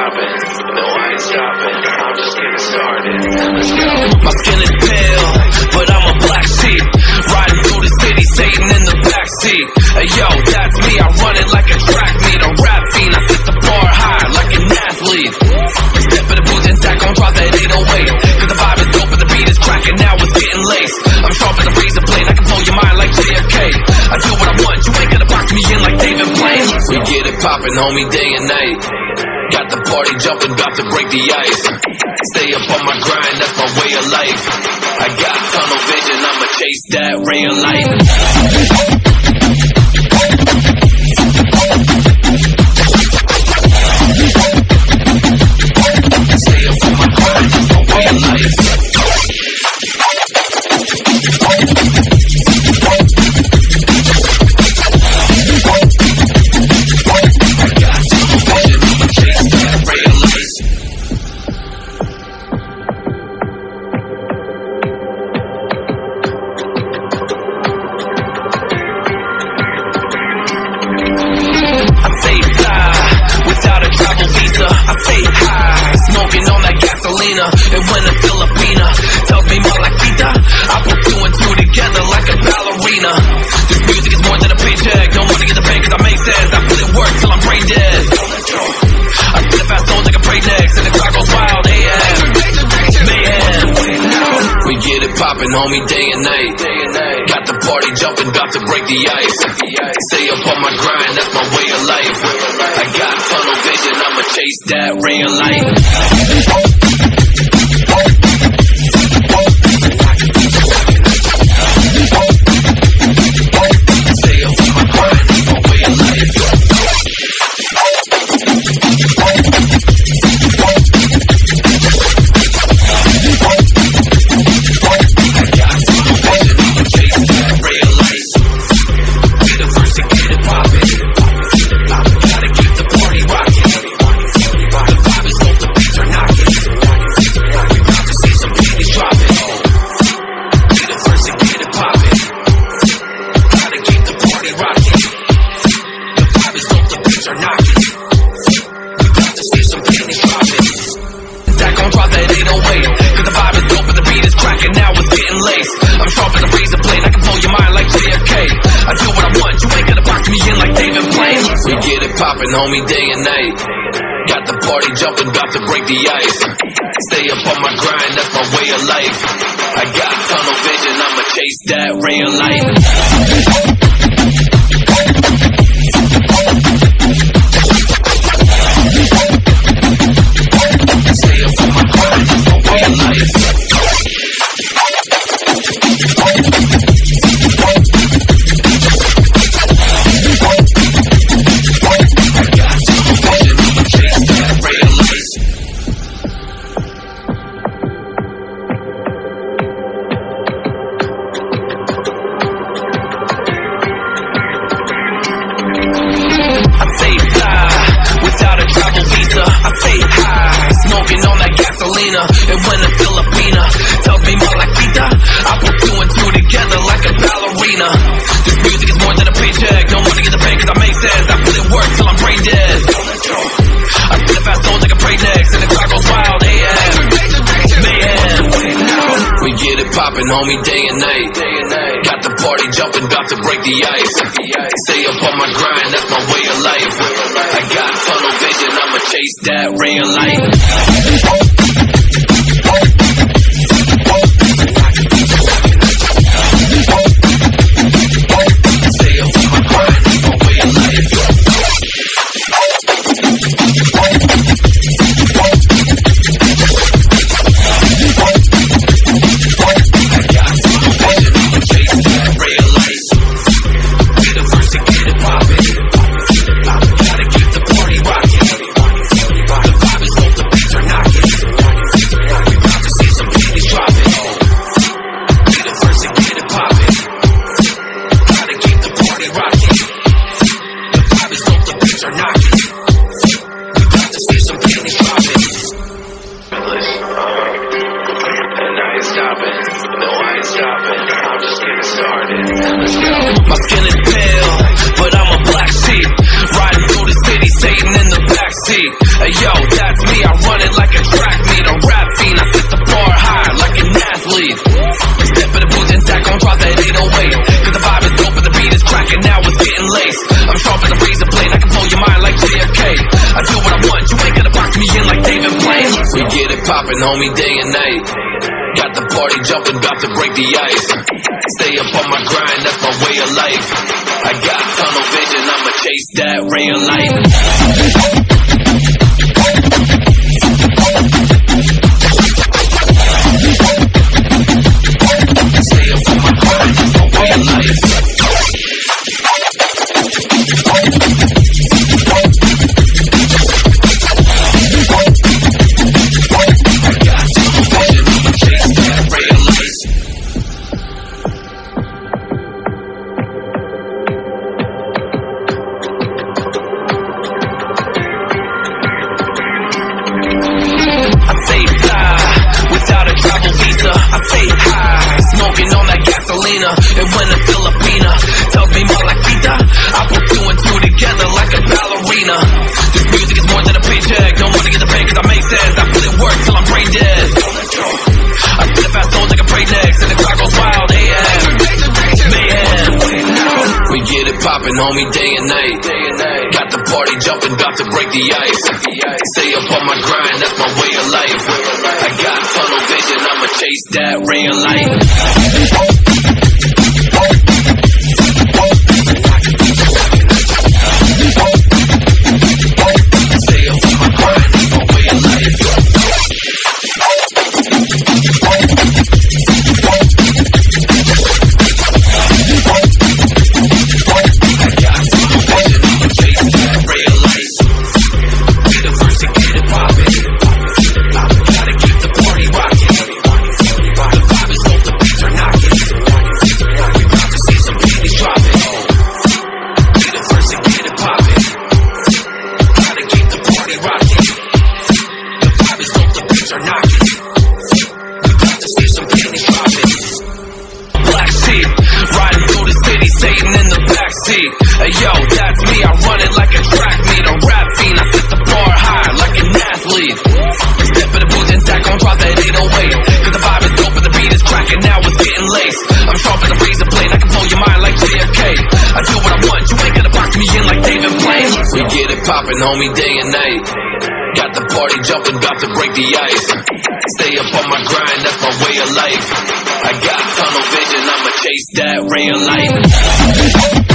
stopping. No, I ain't stopping. I'm just getting started. Let's go. My skin is pale, but I'm a black sheep. Riding through the city, Satan in the backseat. Hey yo, that's me. I run it like a track meet, a rap fiend. I set the bar high like an athlete. Step in the booth and Zach gon' drop that 808. Cause the vibe is dope and the beat is cracking. Now it's getting laced. I'm sharp as a razor blade. I can blow your mind like JFK. I do what I want. You ain't gonna box me in like David Blaine. We get it poppin', homie, day and night. Got the party jumping, about to break the ice. Stay up on my grind, that's my way of life. I got tunnel vision, I'ma chase that ray of light. Stay up on my grind, that's my way of life. And when a Filipina tells me Malakita, I put two and two together like a ballerina. This music is more than a paycheck. No money in the bank cause I make sense. I put in work till I'm brain dead. I spit a fast soul like a brain next. And the crowd goes wild, AM, mayhem. We get it poppin', homie, day and night. Got the party jumping, about to break the ice. Stay up on my grind, that's my way of life. I got tunnel vision, I'ma chase that ray of light. Poppin', homie, day and night. Got the party jumping, about to break the ice. Stay up on my grind, that's my way of life. I got tunnel vision, I'ma chase that ray of light. Stay up on my grind, that's my way of life. And when a Filipina tells me Malakita, I put two and two together like a ballerina. This music is more than a paycheck. No money in the bank cause I make sense. I put in work till I'm brain dead. I spit a fast soul like a brain next. And the crowd goes wild, AM, mayhem. We get it poppin', homie, day and night. Got the party jumping, about to break the ice. Stay up on my grind, that's my way of life. I got tunnel vision, I'ma chase that ray of light. My skin is pale, but I'm a black sheep. Riding through the city, Satan in the backseat. Hey yo, that's me, I run it like a track meet. A rap fiend, I set the bar high like an athlete. Step in the booth and tack on, drop that 808. Cause the vibe is dope and the beat is cracking, now it's getting laced. I'm sharp as a razor blade, I can blow your mind like JFK. I do what I want, you ain't gonna box me in like David Blaine. We get it poppin', homie, day and night. Got the party jumping, about to break the ice. Stay up on my grind, that's my way of life. I got tunnel vision, I'ma chase that ray of light. Stay up on my grind, that's my way of life. And when a Filipina tells me Malakita, I put two and two together like a ballerina. This music is more than a paycheck, no money in the bank cause I make sense. I put in work till I'm brain dead. I spit a fast soul like a pray next, and the crowd goes wild, AM, mayhem. We get it poppin', homie, day and night. Got the party jumping, about to break the ice. Stay up on my grind, that's my way of life. I got tunnel vision, I'ma chase that ray of light. Hey yo, that's me, I run it like a track meet. A rap fiend, I set the bar high like an athlete. Step in the booth and tack on, drop that 808. Cause the vibe is dope and the beat is cracking, now it's getting laced. I'm sharp as a razor blade, I can blow your mind like JFK. I do what I want, you ain't gonna box me in like David Blaine. We get it poppin', homie, day and night. Got the party jumping, about to break the ice. Stay up on my grind, that's my way of life. I got tunnel vision, I'ma chase that ray of light.